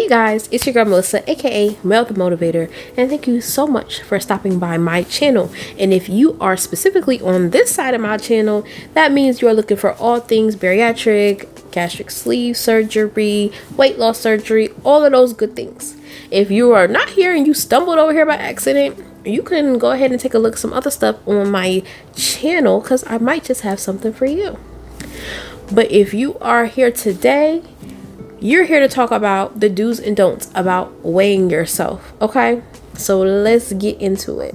Hey guys, it's your girl Melissa, aka Mel the Motivator, and thank you so much for stopping by my channel. And if you are specifically on this side of my channel, that means you are looking for all things bariatric, gastric sleeve surgery, weight loss surgery, all of those good things. If you are not here and you stumbled over here by accident, you can go ahead and take a look at some other stuff on my channel because I might just have something for you. But if you are here today, you're here to talk about the do's and don'ts about weighing yourself. Okay, so let's get into it.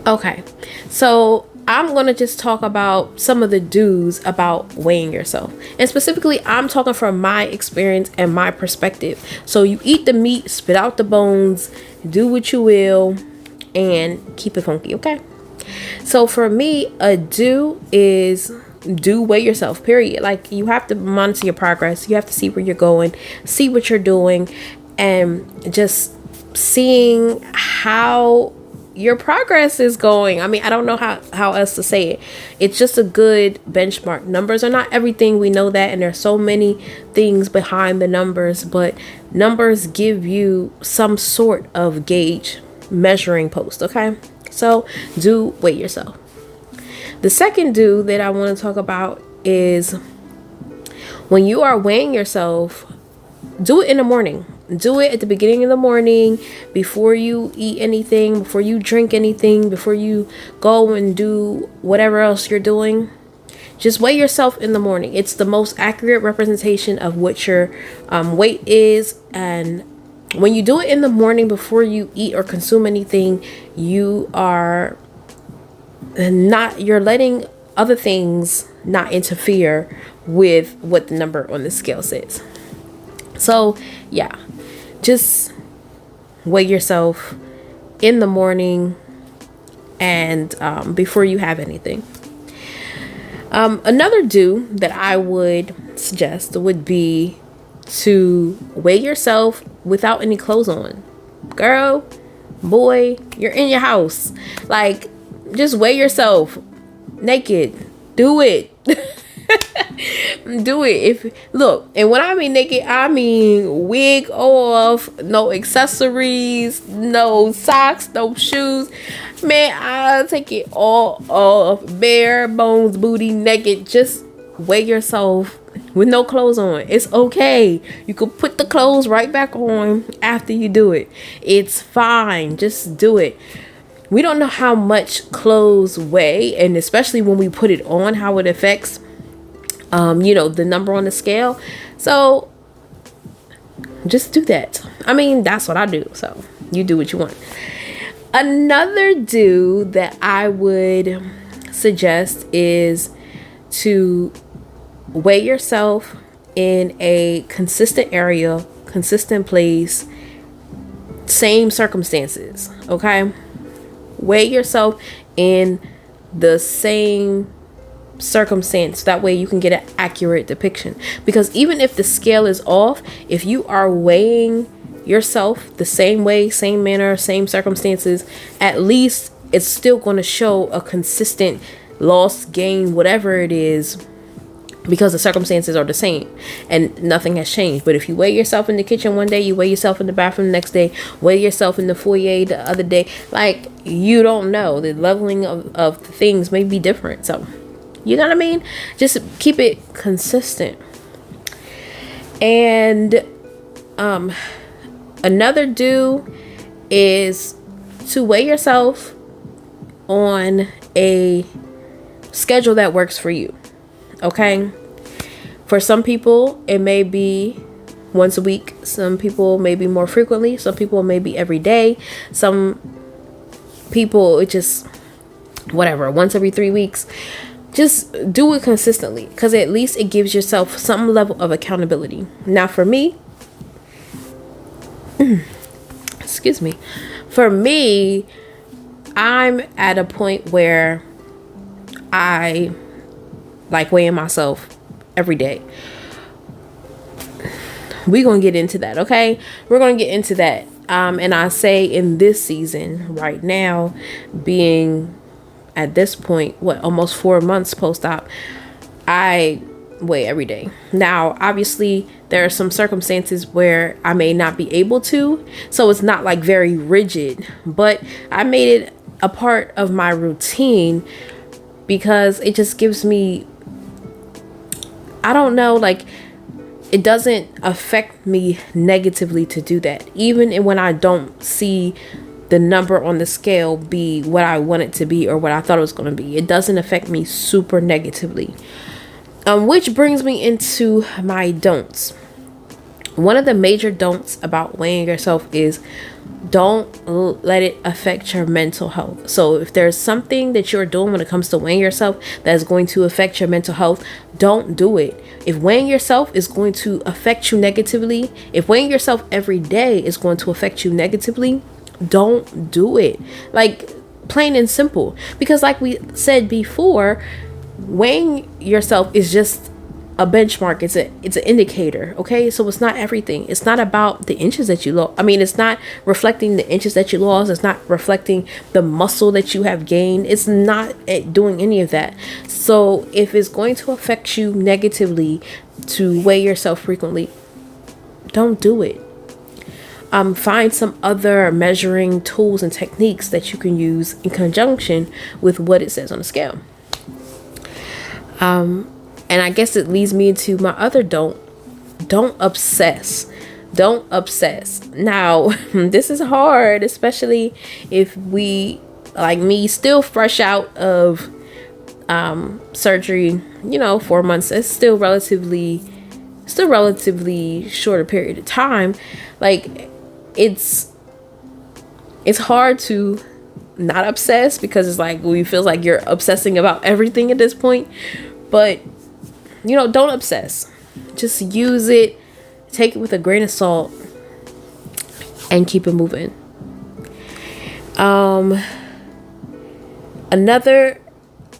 Okay, so I'm going to just talk about some of the do's about weighing yourself. And specifically, I'm talking from my experience and my perspective. So you eat the meat, spit out the bones, do what you will, and keep it funky, okay? So for me, a do is do weigh yourself, period. Like, you have to monitor your progress. You have to see where you're going, see what you're doing, and just seeing how your progress is going. I mean, I don't know how else to say it. It's just a good benchmark. Numbers are not everything. We know that. And there's so many things behind the numbers, but numbers give you some sort of gauge measuring post. Okay. So do weigh yourself. The second do that I want to talk about is when you are weighing yourself, do it in the morning. Do it at the beginning of the morning, before you eat anything, before you drink anything, before you go and do whatever else you're doing. Just weigh yourself in the morning. It's the most accurate representation of what your weight is. And when you do it in the morning before you eat or consume anything, you're letting other things not interfere with what the number on the scale says. So yeah, just weigh yourself in the morning and before you have anything. Another do that I would suggest would be to weigh yourself without any clothes on. Girl, boy, you're in your house. Like, just weigh yourself naked. Do it. Do it. Look, and when I mean naked, I mean wig off, no accessories, no socks, no shoes. Man, I'll take it all off, bare bones, booty, naked. Just weigh yourself with no clothes on. It's okay. You can put the clothes right back on after you do it. It's fine. Just do it. We don't know how much clothes weigh, and especially when we put it on, how it affects, the number on the scale. So just do that. I mean, that's what I do. So you do what you want. Another do that I would suggest is to weigh yourself in a consistent area, consistent place, same circumstances. Okay. Weigh yourself in the same circumstance. That way you can get an accurate depiction. Because even if the scale is off, if you are weighing yourself the same way, same manner, same circumstances, at least it's still going to show a consistent loss, gain, whatever it is, because the circumstances are the same and nothing has changed. But if you weigh yourself in the kitchen one day, you weigh yourself in the bathroom the next day, weigh yourself in the foyer the other day, like, you don't know. The leveling of things may be different. So, you know what I mean? Just keep it consistent. And another do is to weigh yourself on a schedule that works for you. Okay. For some people, it may be once a week. Some people maybe more frequently. Some people maybe every day. Some people, it just whatever, once every 3 weeks. Just do it consistently, because at least it gives yourself some level of accountability. Now for me, excuse me, for me, I'm at a point where I like weighing myself every day. We're going to get into that. Okay. We're going to get into that. And I say in this season right now, being at this point, almost 4 months post-op, I weigh every day. Now, obviously, there are some circumstances where I may not be able to, so it's not like very rigid, but I made it a part of my routine because it just gives me, I don't know, like, it doesn't affect me negatively to do that. Even when I don't see the number on the scale be what I want it to be or what I thought it was going to be, it doesn't affect me super negatively. Which brings me into my don'ts. One of the major don'ts about weighing yourself is don't let it affect your mental health. So if there's something that you're doing when it comes to weighing yourself that is going to affect your mental health, don't do it. If weighing yourself is going to affect you negatively, if weighing yourself every day is going to affect you negatively, don't do it. Like, plain and simple. Because like we said before, weighing yourself is just a benchmark. It's an indicator. Okay, so it's not everything. It's not about the inches that you lost. I mean, it's not reflecting the inches that you lost. It's not reflecting the muscle that you have gained. It's not doing any of that. So if it's going to affect you negatively to weigh yourself frequently, don't do it. Find some other measuring tools and techniques that you can use in conjunction with what it says on the scale. And I guess it leads me into my other don't obsess. Don't obsess. Now, this is hard, especially if we, like me, still fresh out of surgery, 4 months. It's still relatively shorter period of time. Like, it's hard to not obsess because it's like we feel like you're obsessing about everything at this point. But don't obsess. Just use it, take it with a grain of salt, and keep it moving. Another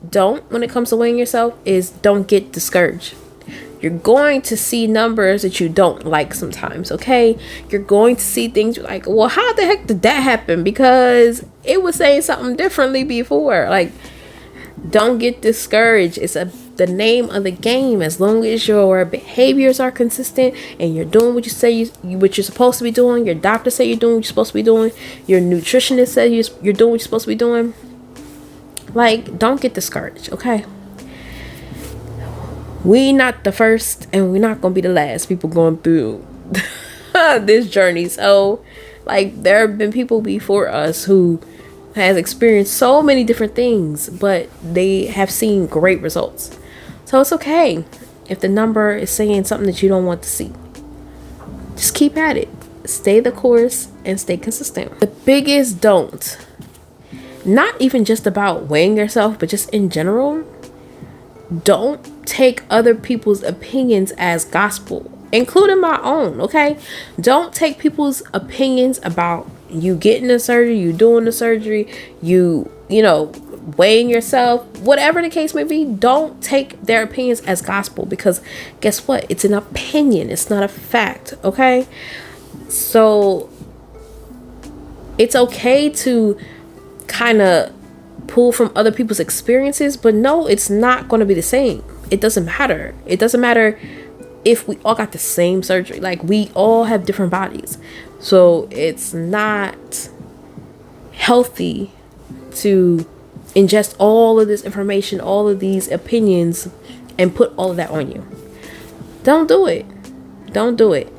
don't when it comes to weighing yourself is don't get discouraged. You're going to see numbers that you don't like sometimes, okay? You're going to see things you're like, well, how the heck did that happen? Because it was saying something differently before. Like, don't get discouraged. It's the name of the game. As long as your behaviors are consistent and you're doing what you say what you're supposed to be doing, your doctor say you're doing what you're supposed to be doing, your nutritionist says you're doing what you're supposed to be doing. Like, don't get discouraged, okay? We not the first and we're not gonna be the last people going through this journey. So, like, there have been people before us who has experienced so many different things, but they have seen great results. So it's okay if the number is saying something that you don't want to see. Just keep at it. Stay the course and stay consistent. The biggest don't, not even just about weighing yourself, but just in general, don't take other people's opinions as gospel, including my own, okay? Don't take people's opinions about you getting the surgery, you doing the surgery, weighing yourself, whatever the case may be. Don't take their opinions as gospel, because guess what? It's an opinion. It's not a fact, okay? So it's okay to kind of pull from other people's experiences, but no, it's not going to be the same. It doesn't matter. It doesn't matter if we all got the same surgery. Like, we all have different bodies. So it's not healthy to ingest all of this information, all of these opinions, and put all of that on you. Don't do it. Don't do it.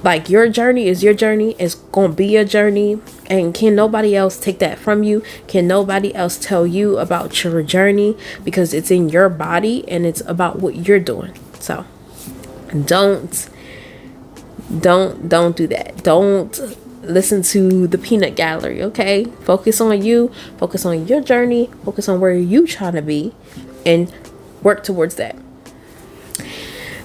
Like, your journey is your journey. It's going to be your journey. And can nobody else take that from you? Can nobody else tell you about your journey? Because it's in your body and it's about what you're doing. So don't do that. Don't listen to the peanut gallery, okay? Focus on you. Focus on your journey. Focus on where you trying to be and work towards that.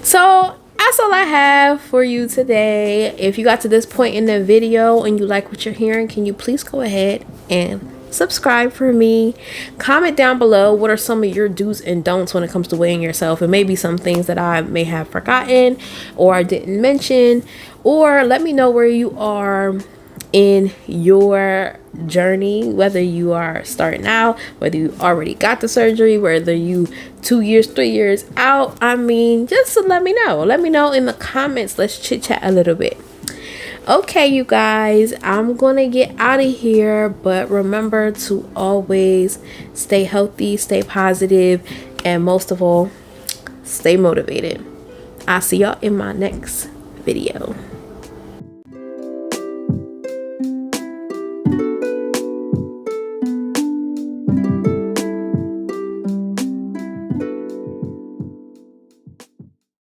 So that's all I have for you today. If you got to this point in the video and you like what you're hearing, can you please go ahead and subscribe for me? Comment down below what are some of your do's and don'ts when it comes to weighing yourself, and maybe some things that I may have forgotten or I didn't mention, or let me know where you are in your journey, whether you are starting out, whether you already got the surgery, whether you 2 years, 3 years out. I mean, just to let me know in the comments. Let's chit chat a little bit. Okay, you guys, I'm gonna get out of here, but remember to always stay healthy, stay positive, and most of all, stay motivated. I'll see y'all in my next video.